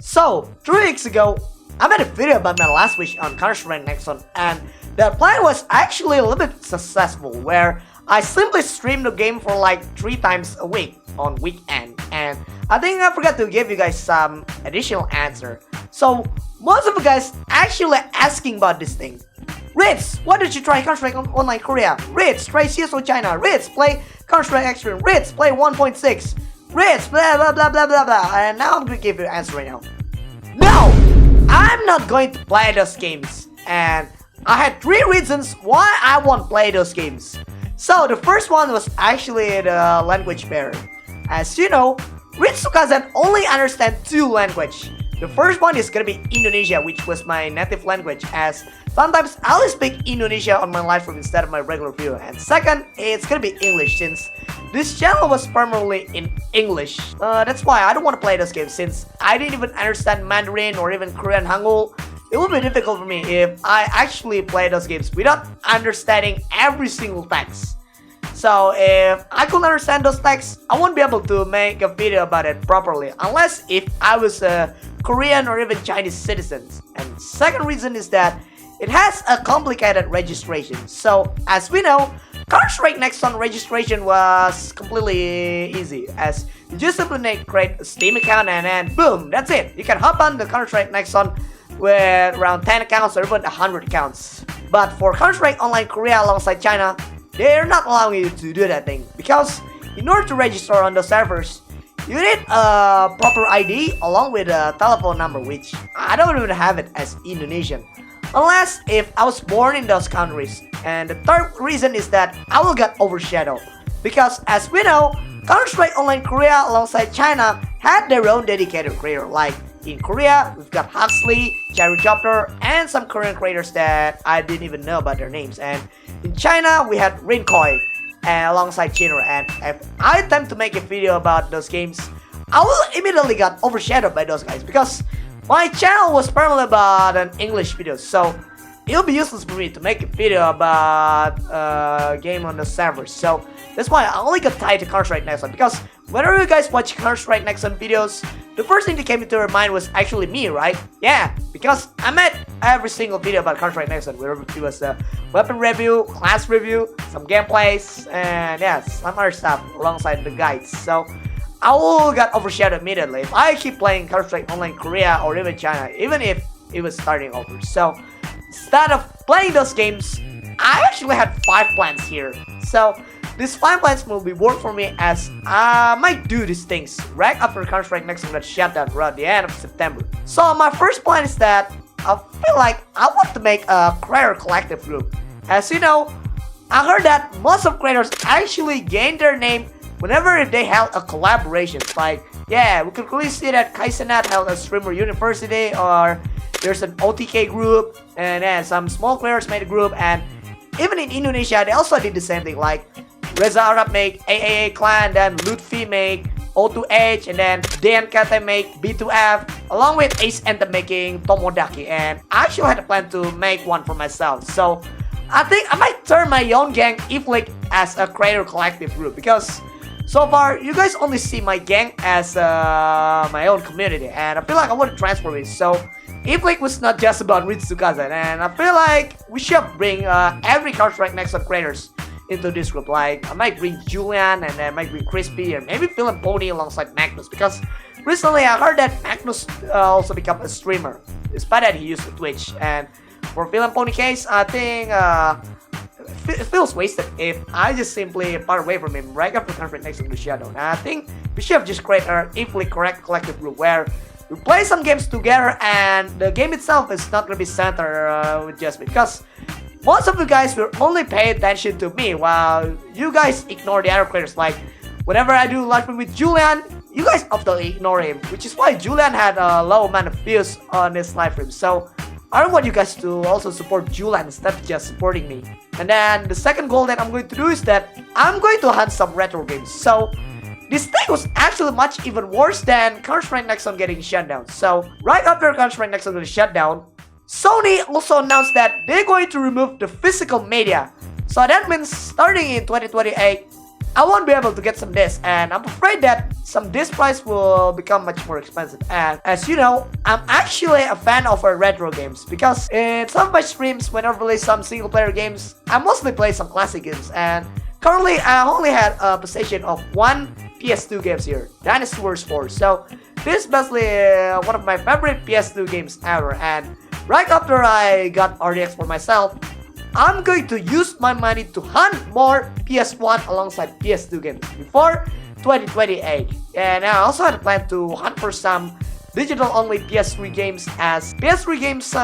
So, 3 weeks ago, I made a video about my last wish on Counter-Strike Nexon, and the plan was actually a little bit successful, where I simply streamed the game for like 3 times a week on weekend, and I think I forgot to give you guys some additional answer. So, most of you guys actually asking about this thing. Rits, why did you try Counter-Strike Online Korea? Rits, try CSO China. Rits, play Counter-Strike Extreme. Rits, play 1.6. Rits, blah blah blah blah blah blah. And now I'm gonna give you an answer right now. No! I'm not going to play those games. And I had 3 reasons why I won't play those games. So the first one was actually the language barrier. As you know, Ritsukazed only understand 2 languages. The first one is gonna be Indonesia, which was my native language, as sometimes I only speak Indonesia on my live stream instead of my regular video. And second, it's gonna be English, since this channel was primarily in English. That's why I don't want to play those games, since I didn't even understand Mandarin or even Korean Hangul. It would be difficult for me if I actually play those games without understanding every single text. So if I couldn't understand those texts, I won't be able to make a video about it properly, unless if I was a Korean or even Chinese citizen. And second reason is that it has a complicated registration. So as we know, Counter-Strike Nexon registration was completely easy, as you just simply create a Steam account and then boom, that's it. You can hop on the Counter-Strike Nexon with around 10 accounts or even 100 accounts. But for Counter-Strike Online Korea alongside China, they're not allowing you to do that thing, because in order to register on those servers, you need a proper ID along with a telephone number, which I don't even have it as Indonesian, unless if I was born in those countries. And the third reason is that I will get overshadowed, because as we know, Counter-Strike Online Korea alongside China had their own dedicated creator. Like in Korea, we've got Huxley, Cherry Chopper, and some Korean creators that I didn't even know about their names. And in China, we had Rinkoi alongside Chinra. And if I attempt to make a video about those games, I will immediately get overshadowed by those guys, because my channel was primarily about an English video. So it'll be useless for me to make a video about a game on the servers. So that's why I only got tied to Counter-Strike Nexon, because whenever you guys watch Counter-Strike Nexon videos, the first thing that came into your mind was actually me, right? Yeah, because I made every single video about Counter-Strike Nexon, whether it was a weapon review, class review, some gameplays, and yeah, some other stuff alongside the guides. So I will get overshadowed immediately if I keep playing Counter-Strike Online Korea or even China, even if it was starting over. So instead of playing those games, I actually had 5 plans here. So these 5 plans will be work for me, as I might do these things right after Counter-Strike Nexon got Shutdown around the end of September. So my first plan is that I feel like I want to make a creator collective group. As you know, I heard that most of creators actually gain their name whenever they held a collaboration. Like, yeah, we could clearly see that Kaizenat held a streamer university, or there's an OTK group, and then some small players made a group. And even in Indonesia, they also did the same thing. Like Reza Arab make AAA Clan, then Lutfi make O2H, and then DNKT make B2F, along with Ace Anthem making Tomodaki. And I actually had a plan to make one for myself. So I think I might turn my own gang, Iflik, as a creator collective group, because so far you guys only see my gang as my own community, and I feel like I want to transform it. So Iflik was not just about Ritsukazed, and I feel like we should bring every Counter-Strike Nexon creators into this group. Like I might bring Julian, and then I might bring Crispy, and maybe Phil and Pony alongside Magnus, because recently I heard that Magnus also become a streamer, despite that he used Twitch. And for Phil and Pony case, I think it feels wasted if I just simply part away from him right after Counter-Strike Nexon to Shutdown. I think we should have just create an equally correct collective group where we play some games together, and the game itself is not gonna be centered with just me, because most of you guys will only pay attention to me while you guys ignore the other creators. Like whenever I do live stream with Julian, you guys often ignore him, which is why Julian had a low amount of views on this live stream. So I don't want you guys to also support Julian instead of just supporting me. And then the second goal that I'm going to do is that I'm going to hunt some retro games. So this thing was actually much even worse than Counter-Strike Nexon getting shut down. So right after Counter-Strike Nexon getting shut down, Sony also announced that they're going to remove the physical media. So that means starting in 2028, I won't be able to get some discs, and I'm afraid that some disc price will become much more expensive. And as you know, I'm actually a fan of retro games, because in some of my streams, when I release some single player games, I mostly play some classic games. And currently, I only had a possession of one PS2 games here, Dynasty Wars 4. So this is basically one of my favorite PS2 games ever. And right after I got RDX for myself, I'm going to use my money to hunt more PS1 alongside PS2 games before 2028. And I also had a plan to hunt for some digital-only PS3 games, as PS3 games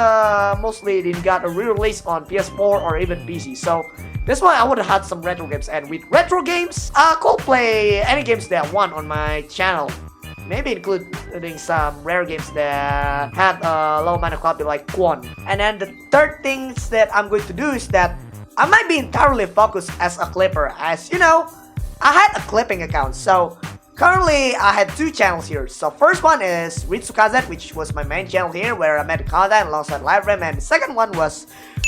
mostly didn't got a re-release on PS4 or even PC. So that's why I would have had some retro games. And with retro games, I could play any games that I want on my channel. Maybe including some rare games that had a low amount of copy, like Quan. And then the third things that I'm going to do is that I might be entirely focused as a clipper. As you know, I had a clipping account. So currently I had two channels here. So first one is Ritsukazed, which was my main channel here, where I made content alongside Livestream. And the second one was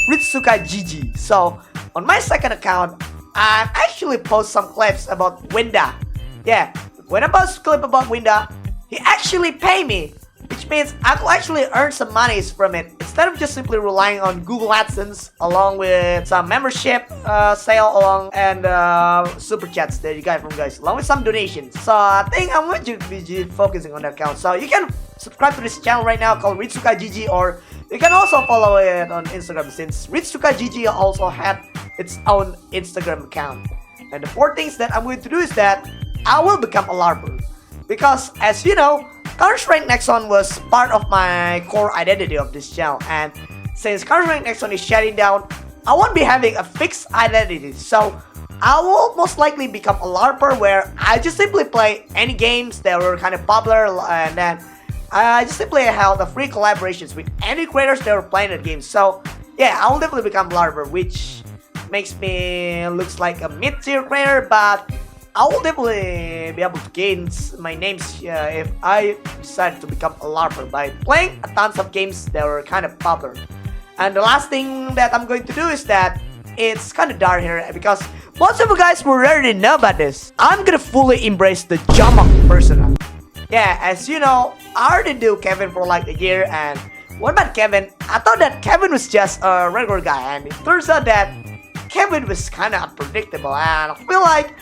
Ritsukaged. So on my second account, I actually post some clips about Winda. Yeah. When I post a clip about Winda, he actually pay me, which means I could actually earn some monies from it, instead of just simply relying on Google AdSense along with some membership sale and super chats that you got from guys, along with some donations. So I think I'm going to be focusing on that account. So you can subscribe to this channel right now called Ritsukaged, or you can also follow it on Instagram, since Ritsukaged also had its own Instagram account. And the fourth things that I'm going to do is that I will become a LARPer, because as you know, Counter-Strike Nexon was part of my core identity of this channel. And since Counter-Strike Nexon is shutting down, I won't be having a fixed identity. So I will most likely become a LARPer, where I just simply play any games that were kind of popular, and then I just simply held a free collaborations with any creators that were playing the game. So yeah, I will definitely become LARPer, which makes me looks like a mid-tier creator, but I will definitely be able to gain my names if I decide to become a LARPer by playing a tons of games that were kind of popular. And the last thing that I'm going to do is that it's kind of dark here, because most of you guys will already know about this. I'm gonna fully embrace the Jamak personality. Yeah, as you know, I already knew Kevin for like a year, and what about Kevin? I thought that Kevin was just a regular guy, and it turns out that Kevin was kind of unpredictable, and I feel like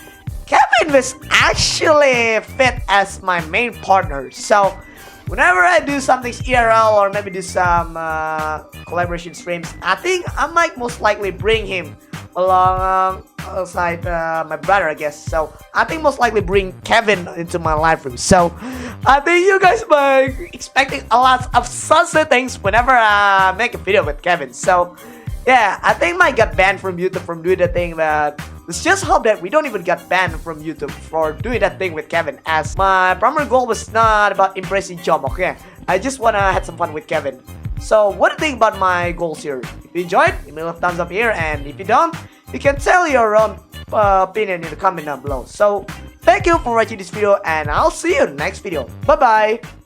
Kevin was actually fit as my main partner. So whenever I do something IRL or maybe do some collaboration streams, I think I might most likely bring him alongside my brother, I guess. So I think most likely bring Kevin into my live room. So I think you guys might be expecting a lot of sunset things whenever I make a video with Kevin. So yeah, I think I might get banned from YouTube from doing that thing, but let's just hope that we don't even get banned from YouTube for doing that thing with Kevin, as my primary goal was not about impressing Jom, okay? I just wanna have some fun with Kevin. So what do you think about my goals here? If you enjoyed, give me a thumbs up here, and if you don't, you can tell your own opinion in the comment down below. So thank you for watching this video, and I'll see you in the next video. Bye bye!